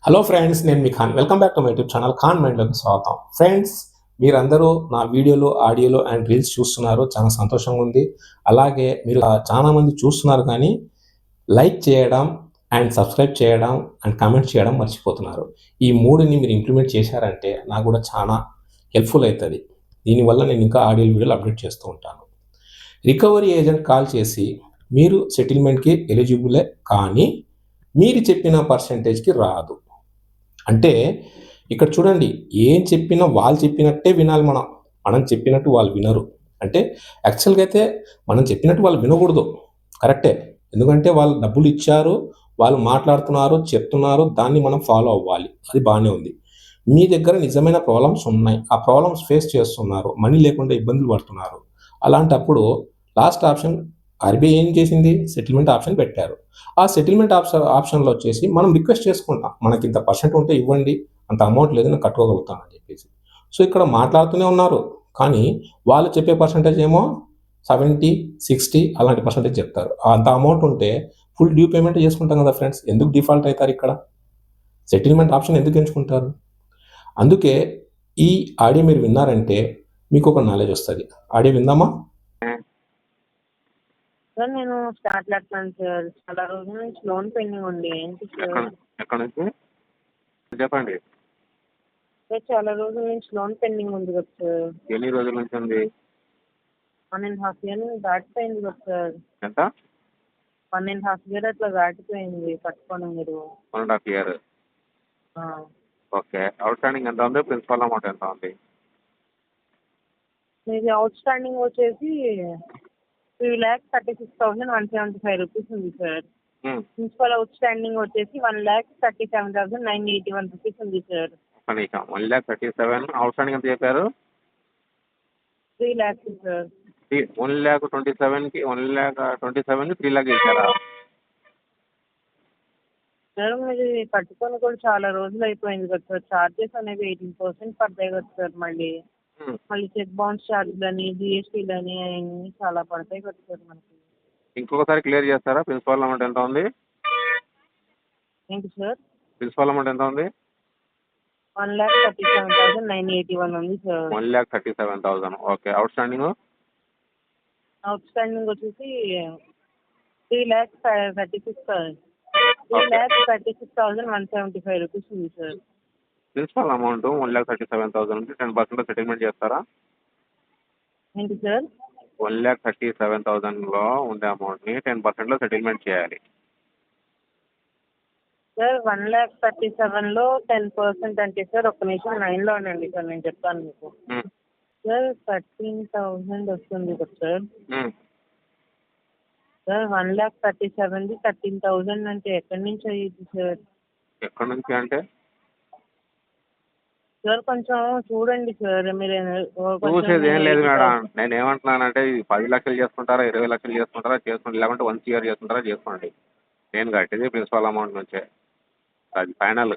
Hello friends, నేను మీ Khan. Welcome back to my YouTube channel Khan మైండ్లోకి స్వాగతం. ఫ్రెండ్స్, మీరందరూ నా వీడియోలు, ఆడియోలు అండ్ రీల్స్ చూస్తున్నారు. చాలా సంతోషంగా ఉంది. అలాగే మీరు చాలా మంది చూస్తున్నారు కానీ లైక్ చేయడం అండ్ సబ్స్క్రైబ్ చేయడం అండ్ కామెంట్ చేయడం మర్చిపోతున్నారు. ఈ మూడుని మీరు ఇంప్లిమెంట్ చేశారంటే నాకు కూడా చాలా హెల్ప్ఫుల్ అవుతుంది. దీనివల్ల నేను ఇంకా ఆడియో వీడియోలు అప్డేట్ చేస్తూ ఉంటాను. రికవరీ ఏజెంట్ కాల్ చేసి మీరు సెటిల్మెంట్కి ఎలిజిబులే కానీ మీరు చెప్పిన పర్సెంటేజ్కి రాదు అంటే, ఇక్కడ చూడండి, ఏం చెప్పినా వాళ్ళు చెప్పినట్టే వినాలి. మనం చెప్పినట్టు వాళ్ళు వినరు. అంటే యాక్చువల్గా అయితే మనం చెప్పినట్టు వాళ్ళు వినకూడదు, కరెక్టే. ఎందుకంటే వాళ్ళు డబ్బులు ఇచ్చారు, వాళ్ళు మాట్లాడుతున్నారు, చెప్తున్నారు, దాన్ని మనం ఫాలో అవ్వాలి. అది బాగానే ఉంది. మీ దగ్గర నిజమైన ప్రాబ్లమ్స్ ఉన్నాయి, ఆ ప్రాబ్లమ్స్ ఫేస్ చేస్తున్నారు, మనీ లేకుండా ఇబ్బందులు పడుతున్నారు. అలాంటప్పుడు లాస్ట్ ఆప్షన్ ఆర్బీఐ ఏం చేసింది? సెటిల్మెంట్ ఆప్షన్ పెట్టారు. ఆ సెటిల్మెంట్ ఆప్షన్లో వచ్చేసి మనం రిక్వెస్ట్ చేసుకుంటాం, మనకి ఇంత పర్సెంట్ ఉంటే ఇవ్వండి, అంత అమౌంట్ లేదు, నేను కట్టుకోగలుగుతాను అని చెప్పేసి. సో ఇక్కడ మాట్లాడుతూనే ఉన్నారు, కానీ వాళ్ళు చెప్పే పర్సెంటేజ్ ఏమో 70, 60 అలాంటి పర్సెంటేజ్ చెప్తారు. అంత అమౌంట్ ఉంటే ఫుల్ డ్యూ పేమెంట్ చేసుకుంటాం కదా ఫ్రెండ్స్. ఎందుకు డిఫాల్ట్ అవుతారు? ఇక్కడ సెటిల్మెంట్ ఆప్షన్ ఎందుకు ఎంచుకుంటారు? అందుకే ఈ ఆడియో మీరు విన్నారంటే మీకు ఒక నాలెడ్జ్ వస్తుంది. ఆడియో విందామా? సార్ నేను స్టార్ట్ చేస్తాను సార్. చాలా రోజుల నుంచి లోన్ పెండింగ్ ఉంది. ఏంటి సార్? ఎక్కడ నుంచి చెప్పండి. సార్ చాలా రోజుల నుంచి లోన్ పెండింగ్ ఉంది కదా సార్. ఎన్ని రోజుల నుంచి ఉంది? 1.5 year దాటిపోయింది కదా సార్. ఎంత? 1.5 year అట్లా దాటిపోయింది కట్టుకోండి మీరు. 1.5 year. ఓకే. అవుట్ స్టాండింగ్ ఎంత ఉంది? ప్రిన్సిపల్ అమౌంట్ ఎంత ఉంది? మీది అవుట్ స్టాండింగ్ వచ్చేసి 3,36,175 రూపీస్ ఉంది సార్. ప్రిన్సిపల్ అవుట్ స్టాండింగ్ వచ్చేసి 1,37,981 రూపీస్ ఉంది సార్. 1,37,000 అవుట్ స్టాండింగ్ ఎంత చెప్పారు? 3 lakhs సార్. 1,27,000కి 1,27,000కి 3 lakhs ఇచ్చారా? సార్ మీది కట్టుకొని కూడా చాలా రోజులు అయిపోయింది కదా సార్. చార్జెస్ అనేవి 18% పడతాయి కదా సార్. మళ్ళీ చెక్ బౌన్స్ ఛార్జ్లని, జిఎస్టీలని అవన్నీ చాలా పడతాయి కదా సార్ మనకి. ఇంకొకసారి క్లియర్ చేస్తారా? ప్రిన్సిపల్ అమౌంట్ ఎంత ఉంది? ఏంటి సార్? ప్రిన్సిపల్ అమౌంట్ ఎంత ఉంది? 1,37,981 ఉంది sir. 1,37,000. Okay. Out standing? Out standing వచ్చేసి 3,36,175 రూపీస్ ఉంది సార్. ప్రిన్సిపల్ అమౌంట్ 1,37,000 ఉంది. 10% సెటిల్మెంట్ చేస్తారా? ఏంటి సార్? 1,37,000లో ఉండే అమౌంట్ని 10%లో సెటిల్మెంట్ చేయాలి. సార్ 1,37,000లో 10% అంటే సార్ ఒక్క నిమిషం లైన్లో ఉండండి సార్, నేను చెప్తాను మీకు. సార్ 13,000 వస్తుంది కదా సార్. సార్ 1,37,000ది 13,000 అంటే ఎక్కడి నుంచి అయ్యింది సార్? ఎక్కడి నుంచి అంటే సార్ కొంచెం చూడండి సార్. మీరు చూసేది ఏం లేదు మేడం. నేను ఏమంటున్నానంటే 10 లక్షలు చేసుకుంటారా, 20 లక్షలు చేసుకుంటారా చేసుకోండి, లేకుంటే 1 year చేసుకుంటారా చేసుకోండి. నేను కట్టేది ప్రిన్సిపల్ అమౌంట్ నుంచే, అది ఫైనల్.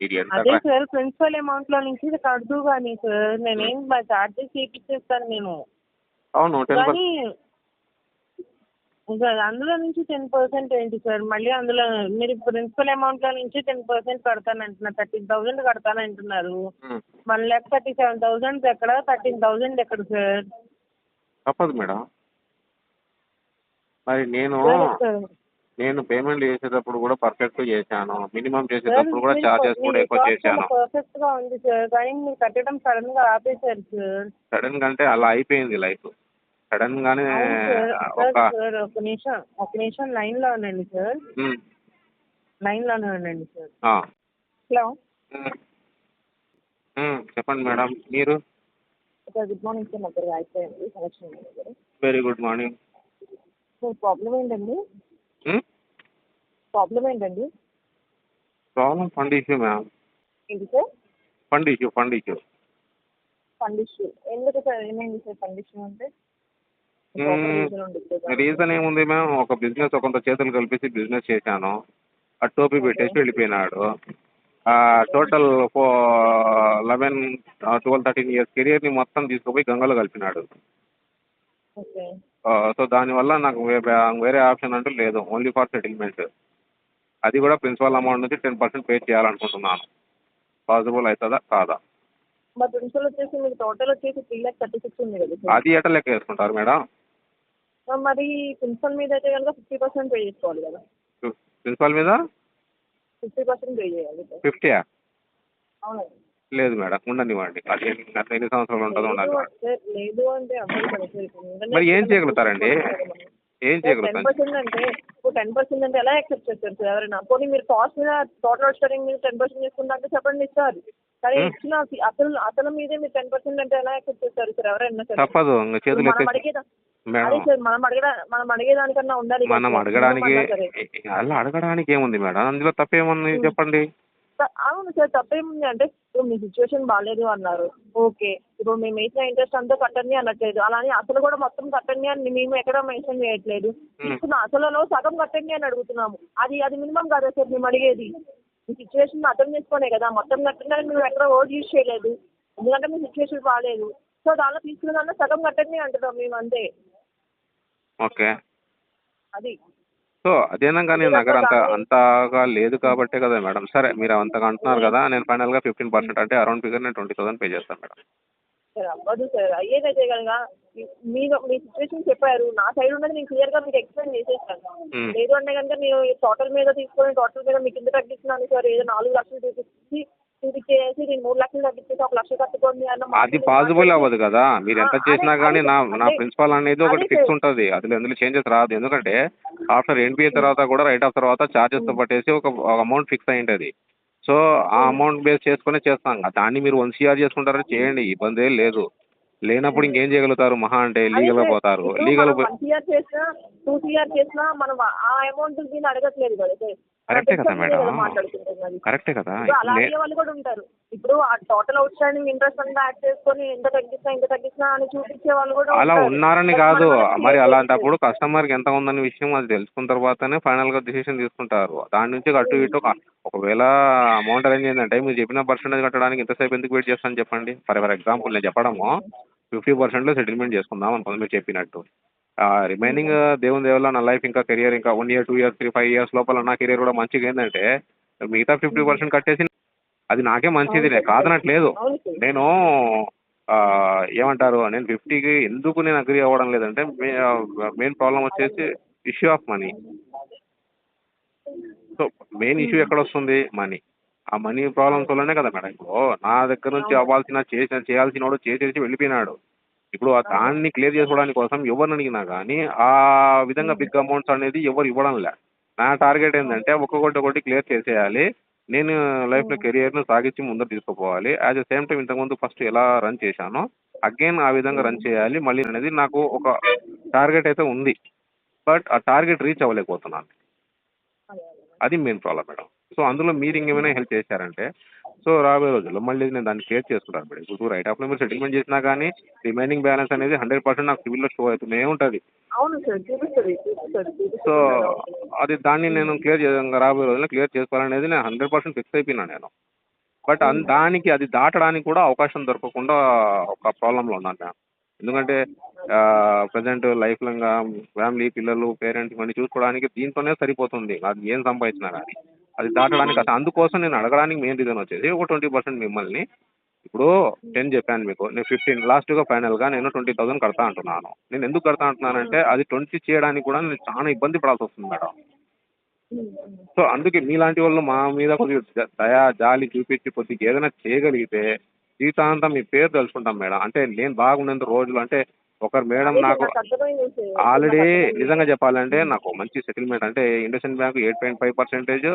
ఇది ఎంత? అదే సార్, ప్రిన్సిపల్ అమౌంట్ లో నుంచి కడదు కానీ సార్, నేనేం చార్జెస్ చేపిచ్చేస్తాను నేను. అవును. కానీ అందులో నుంచి 10% ఏంటి సార్? మళ్ళీ అందులో మీరు ప్రిన్సిపల్ అమౌంట్ లో నుంచి 10% కడతాను అంటున్నారు. 13,000 కడతాను అంటున్నారు. 1,37,000 ఎక్కడ, 13,000 ఎక్కడ సార్? తప్పదు మేడం. మరి నేను పేమెంట్ చేసేటప్పుడు కూడా పర్ఫెక్ట్ చేశాను. మినిమం చేసేటప్పుడు కూడా చార్జెస్ కూడా ఎక్కువ చేశాను. పర్ఫెక్ట్ గా ఉంది సార్, కానీ మీరు కట్టడం సడన్ గా ఆపేశారు సార్. సడన్ గా అంటే అలా అయిపోయింది లైఫ్. సడన్ గానే ఒక నిమిషం లైన్ లో ఉండండి సార్. లైన్ లోనే ఉండండి సార్. హలో, చెప్పండి మేడం. మీరు? Good morning sir. నా పేరు అయిపోయింది collection manager. Very good morning. Problem ఏంటండి? ప్రాబ్లం ఏంటండి? Problem fund issue ma'am. ఏంటి sir? Fund issue. Fund issue ఎందుకు సార్? ఏమైంది సార్ ఫండ్ ఇష్యూ అంటే? రీజన్ ఏముంది మ్యామ్, ఒక బిజినెస్ కొంత చేతులు కలిపేసి బిజినెస్ చేశాను. ఆ టోపీ పెట్టేసి వెళ్ళిపోయినాడు. టోటల్ 12-13 years కెరియర్ని మొత్తం తీసుకుపోయి గంగలో కలిపినాడు. సో దానివల్ల నాకు వేరే ఆప్షన్ అంటూ లేదు, ఓన్లీ ఫర్ సెటిల్మెంట్. అది కూడా ప్రిన్సిపల్ అమౌంట్ నుంచి 10% పే చేయాలనుకుంటున్నాను. పాసిబుల్ అవుతుందా కాదా? మా ప్రిన్సిపల్ వచ్చేసి మీకు టోటల్ వచ్చేసి 3,36,000 ఉంది కదా సార్. అది ఎట్లా లెక్క వేసుకుంటారు మేడం? మరి ప్రిన్సిపల్ మీద అయితే కనుక 50% పే చేసుకోవాలి కదా. ప్రిన్సిపల్ మీద 50% పే చేయాలి సార్. 50యా? అవునండి. లేదు మేడం, ఉండనివ్వండి. అది అట్లా ఎన్ని సంవత్సరాలు ఉంటుందో ఉండాలి. లేదు అంటే అవ్వదు కదా సార్. ఇప్పుడు మరి ఏం చేయగలుగుతారండి? ఏం చేయగలుగుతారు? 10% అంటే ఇప్పుడు 10% అంటే ఎలా యాక్సెప్ట్ చేస్తారు సార్ ఎవరైనా? పోనీ మీరు కాస్ట్ మీద టోటల్ అవుట్స్టాండింగ్ మీద 10% చేసుకుంటే చెప్పండి ఇస్తారు. కానీ ఇచ్చిన అసలు మీదే మీరు 10% అంటే ఎలా యాక్సెప్ట్ చేస్తారు సార్ ఎవరైనా సరే? తప్పదు, ఇంకా చేతులు మనం అడిగేదా అదే మేడం. సార్ మనం అడిగేదానికన్నా ఉండాలి కదా మనం సార్. అడగడానికి minimum అన్నా సరే. అలా అడగడానికి ఏముంది మేడం? అందులో తప్పేముంది చెప్పండి? అవును సార్, తప్పేముంది అంటే ఇప్పుడు మీ సిచ్యువేషన్ బాగాలేదు అన్నారు, ఓకే. ఇప్పుడు మేము వేసిన ఇంట్రెస్ట్ అంతా కట్టండి అనట్లేదు, అలానే అసలు కూడా మొత్తం కట్టండి అని మేము ఎక్కడ మెన్షన్ చేయట్లేదు. తీసుకున్న అసలులో సగం కట్టండి అని అడుగుతున్నాము. అది మినిమం కాదా సార్ మేము అడిగేది? మీ సిచ్యువేషన్ అర్థం చేసుకోనే కదా మొత్తం కట్టండి అని మేము ఎక్కడ వర్డ్ యూజ్ చేయలేదు. ఎందుకంటే మీ సిచ్యువేషన్ బాగాలేదు. సో దానిలో తీసుకున్న దాంట్లో సగం కట్టండి అంటున్నాం మేము అంతే. ఓకే. అది సో అదేనా కానీ నాకు అంతగా లేదు కాబట్టే కదా మేడం. సరే, మీరు అంతగా అంటున్నారు కదా, నేను ఫైనల్గా 15% అంటే అరౌండ్ ఫిగర్ నేను 20,000 పే చేస్తాను మేడం. సార్ అవ్వదు సార్. అయ్యేదైతే కనుక మీ సిచ్యువేషన్ చెప్పారు, నా సైడ్ ఉన్నది నేను క్లియర్గా మీకు ఎక్స్ప్లెయిన్ చేసేస్తాను. లేదు అంటే కనుక నేను టోటల్ మీద తీసుకొని టోటల్ మీద మీకు ఇంత తగ్గిస్తున్నాను సార్, ఏదో 4 లక్షలు చూపించేసి నేను 3 లక్షలు తగ్గించేసి 1 లక్ష కట్టుకోండి అన్న అది పాసిబుల్ అవ్వదు కదా. మీరు ఎంత చేసినా కానీ నా ప్రిన్సిపల్ అనేది ఒకటి ఫిక్స్ ఉంటుంది. అందులో చేంజెస్ రాదు. ఎందుకంటే ఆఫ్టర్ ఎన్పిఏ తర్వాత కూడా రైట్ ఆఫ్ తర్వాత ఛార్జెస్తో పట్టేసి ఒక అమౌంట్ ఫిక్స్ అయి ఉంటుంది. సో ఆ అమౌంట్ బేస్ చేసుకునే చేస్తాం. దాన్ని మీరు 1 CR చేసుకుంటారని చేయండి, ఇబ్బంది ఏం లేదు. లేనప్పుడు ఇంకేం చేయగలుగుతారు? మహా అంటే లీగల్గా పోతారు. లీగల్ 1 CR చేసినా 2 CR చేసినా మనం ఆ అమౌంట్ దీన్ని అడగట్లేదు కదా సార్. కరెక్టే కదా మేడం, మాట్లాడుకుంటున్నది కరెక్టే కదా. అలా అడిగే వాళ్ళు కూడా ఉంటారు. ఇప్పుడు ఆ టోటల్ అవుట్ స్టాండింగ్ ఇంట్రెస్ట్ అంతా యాడ్ చేసుకొని ఎంత తగ్గిస్తా అని చూపించే వాళ్ళు కూడా అలా ఉంటారు. ఉన్నారని కాదు, మరి అలాంటప్పుడు కస్టమర్కి ఎంత ఉందనే విషయం అది తెలుసుకున్న తర్వాతనే ఫైనల్గా డిసిషన్ తీసుకుంటారు. దాని నుంచి అటు ఇటు ఒకవేళ అమౌంట్ అరేంజ్ అయిందంటే మీరు చెప్పిన పర్సెంటేజ్ కట్టడానికి ఎంతసేపు ఎందుకు వెయిట్ చేస్తాను చెప్పండి? ఫర్ ఎగ్జాంపుల్ నేను చెప్పడము 50%లో సెటిల్మెంట్ చేసుకుందాం అనుకుంది మీరు చెప్పినట్టు. రిమైనింగ్ దేవుని దేవుళ్ళ నా లైఫ్ ఇంకా కెరియర్ ఇంకా 1 year 2 years 3 5 years లోపల నా కెరియర్ కూడా మంచిగా ఏంటంటే మిగతా 50% కట్టేసి అది నాకే మంచిది, నేను కాదనట్లేదు. నేను ఏమంటారు, నేను 50కి ఎందుకు నేను అగ్రీ అవ్వడం లేదంటే మెయిన్ ప్రాబ్లం వచ్చేసి issue of money. So main issue ఎక్కడ వస్తుంది? మనీ. ఆ మనీ ప్రాబ్లమ్స్ వల్లనే కదా మేడం. ఇప్పుడు నా దగ్గర నుంచి చేయాల్సినోడు చేసేసి వెళ్ళిపోయినాడు. ఇప్పుడు దాన్ని క్లియర్ చేసుకోవడానికి కోసం ఎవరిని అడిగినా కానీ ఆ విధంగా బిగ్ అమౌంట్స్ అనేది ఎవరు ఇవ్వడంలే. నా టార్గెట్ ఏంటంటే ఒక్కొక్కటి క్లియర్ చేసేయాలి. నేను లైఫ్లో కెరియర్ను సాగించి ముందర తీసుకుపోవాలి. యాజ్ ద సేమ్ టైం ఇంతకుముందు ఫస్ట్ ఎలా రన్ చేశానో అగైన్ ఆ విధంగా రన్ చేయాలి మళ్ళీ అనేది నాకు ఒక టార్గెట్ అయితే ఉంది. బట్ ఆ టార్గెట్ రీచ్ అవ్వలేకపోతున్నాను. అది మెయిన్ ప్రాబ్లం మేడం. సో అందులో మీరు ఇంకేమైనా హెల్ప్ చేశారంటే సో రాబోయే రోజుల్లో మళ్ళీ నేను దాన్ని క్లియర్ చేసుకుంటాను మేడం. ఇప్పుడు రైట్ ఆఫ్లో మీరు సెటిల్మెంట్ చేసినా కానీ రిమైనింగ్ బ్యాలెన్స్ అనేది 100% నాకు సివిల్లో షో అవుతూనే ఉంటుంది. అవును సార్, చూపిస్తుంది. సో అది దాన్ని నేను రాబోయే రోజుల్లో క్లియర్ చేసుకోవాలనేది నేను 100% ఫిక్స్ అయిపోయినాను నేను. బట్ దానికి అది దాటడానికి కూడా అవకాశం దొరకకుండా ఒక ప్రాబ్లంలో ఉన్నాను నేను. ఎందుకంటే ప్రజెంట్ లైఫ్ లాంగా ఫ్యామిలీ, పిల్లలు, పేరెంట్స్ ఇవన్నీ చూసుకోవడానికి దీంతోనే సరిపోతుంది. అది ఏం సంపాదించినా కానీ అది దాటడానికి అందుకోసం నేను అడగడానికి మెయిన్ రీజన్ వచ్చేసి ఒక 20% మిమ్మల్ని. ఇప్పుడు 10 చెప్పాను మీకు, నేను 15 లాస్ట్గా ఫైనల్గా నేను 20,000 కడతా అంటున్నాను. నేను ఎందుకు కడతా అంటున్నానంటే అది 20 చేయడానికి కూడా నేను చాలా ఇబ్బంది పడాల్సి వస్తుంది మేడం. సో అందుకే మీలాంటి వాళ్ళు మా మీద కొద్దిగా దయా జాలి చూపించి కొద్దిగా ఏదైనా చేయగలిగితే జీవితాంతం మీ పేరు తెలుసుకుంటాం మేడం. అంటే నేను బాగున్నంత రోజులు అంటే ఒకరు మేడం నాకు ఆల్రెడీ నిజంగా చెప్పాలంటే నాకు మంచి సెటిల్మెంట్ అంటే IndusInd bank 8.5%,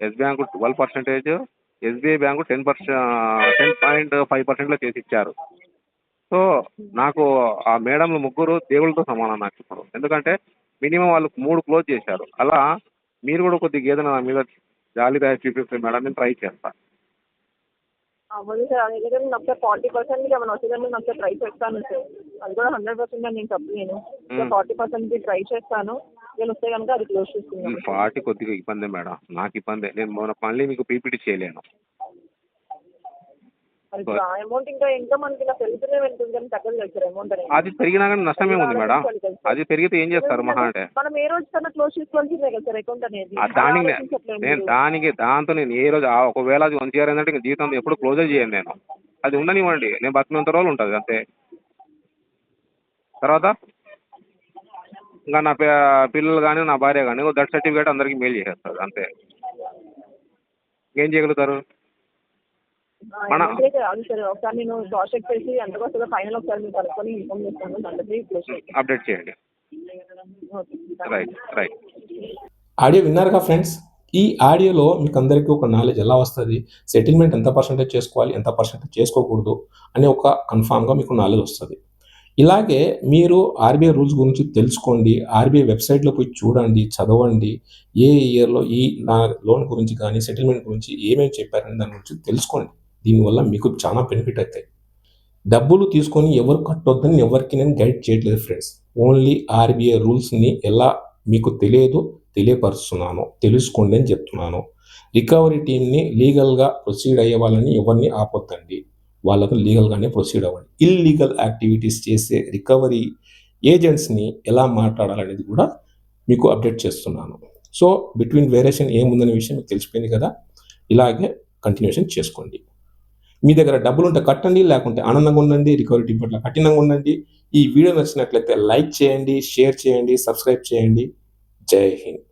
Yes bank 12%, SBI bank 10.5%లో చేసి ఇచ్చారు. సో నాకు ఆ మేడంలు ముగ్గురు దేవుళ్ళతో సమానం నాకు ఇప్పుడు. ఎందుకంటే మినిమం వాళ్ళు 3 క్లోజ్ చేశారు. అలా మీరు కూడా కొద్దిగా ఏదైనా నా మీద జాలి దయ చూపిస్తే మేడం నేను ట్రై చేస్తాను. అవ్వదు సార్. అదే కదా నేను ఒకసారి 40% ఏమైనా వస్తుందని నేను ఒకసారి ట్రై చేస్తాను సార్. అది కూడా 100% అని నేను చెప్పలేను. 40%కి ట్రై చేస్తాను. నేను వస్తే కనుక అది క్లోజ్ చేసుకుంటాను. 40 కొద్దిగా ఇబ్బందే మేడం, నాకు ఇబ్బందే. నేను మళ్ళీ మీకు పీపీటీ చేయలేను. మరి ఇప్పుడు ఆ అమౌంట్ ఇంకా మనకి ఇలా పెరుగుతూనే వెళ్తుంది కానీ తగ్గదు కదా సార్ అమౌంట్ అనేది. అది పెరిగినా కానీ నష్టమే ఉంది మేడం. ఆలోచించాలి కదా సార్. అది పెరిగితే ఏం చేస్తారు మహా అంటే? మనం ఏ రోజు కన్నా క్లోజ్ చేసుకోవాల్సిందే కదా సార్ అకౌంట్ అనేది. దానికి ఆలోచించట్లేదు నేను మీరు. దాంతో నేను ఏ రోజు ఒకవేళ అది 1 ఇయర్ ఏంటంటే జీవితం ఎప్పుడు క్లోజే చేయను నేను. అది ఉండనివ్వండి, నేను బతికినంత రోజులు ఉంటుంది అంతే. తర్వాత ఇంకా నా పిల్లలు కానీ నా భార్య కానీ దట్ సర్టిఫికేట్ అందరికీ మెయిల్ చేసేస్తారు అంతే. ఏం చేయగలుగుతారు? మన అమౌంట్ కాదు సార్, ఒకసారి నేను క్రాస్ చెక్ చేసి ఎంతకు వస్తుందో ఫైనల్ ఒకసారి మీకు కనుక్కొని ఇన్ఫార్మ్ చేస్తాను. అందరికీ క్లోజ్ చేయండి. అప్డేట్ చేయండి. Right right. ఆడియో విన్నారుగా ఫ్రెండ్స్. ఈ ఆడియోలో మీకు అందరికీ ఒక నాలెడ్జ్ ఎలా వస్తుంది, సెటిల్మెంట్ ఎంత పర్సెంటేజ్ చేసుకోవాలి, ఎంత పర్సెంటేజ్ చేసుకోకూడదు అనే ఒక కన్ఫామ్గా మీకు నాలెడ్జ్ వస్తుంది. ఇలాగే మీరు ఆర్బీఐ రూల్స్ గురించి తెలుసుకోండి, ఆర్బీఐ వెబ్సైట్లో పోయి చూడండి, చదవండి. ఏ ఇయర్లో ఈ నా లోన్ గురించి కానీ సెటిల్మెంట్ గురించి ఏమేమి చెప్పారని దాని గురించి తెలుసుకోండి. దీనివల్ల మీకు చాలా బెనిఫిట్ అవుతాయి. డబ్బులు తీసుకొని ఎవరు కట్టొద్దని ఎవరికి నేను గైడ్ చేయట్లేదు ఫ్రెండ్స్. ఓన్లీ ఆర్బీఐ రూల్స్ని ఎలా మీకు తెలియపరుస్తున్నాను, తెలుసుకోండి అని చెప్తున్నాను. రికవరీ టీమ్ని లీగల్గా ప్రొసీడ్ అయ్యే వాళ్ళని ఎవరిని ఆపొద్దండి, వాళ్ళకు లీగల్గానే ప్రొసీడ్ అవ్వండి. ఇల్లీగల్ యాక్టివిటీస్ చేసే రికవరీ ఏజెంట్స్ని ఎలా మాట్లాడాలనేది కూడా మీకు అప్డేట్ చేస్తున్నాను. సో బిట్వీన్ వేరియేషన్ ఏముందనే విషయం మీకు తెలిసిపోయింది కదా. ఇలాగే కంటిన్యూషన్ చేసుకోండి. మీ దగ్గర డబ్బులు ఉంటే కట్టండి, లేకుంటే ఆనందంగా ఉండండి, రికవరీ టీం పట్ల కఠినంగా ఉండండి. ఈ వీడియో నచ్చినట్లయితే లైక్ చేయండి, షేర్ చేయండి, సబ్స్క్రైబ్ చేయండి. జై హింద్.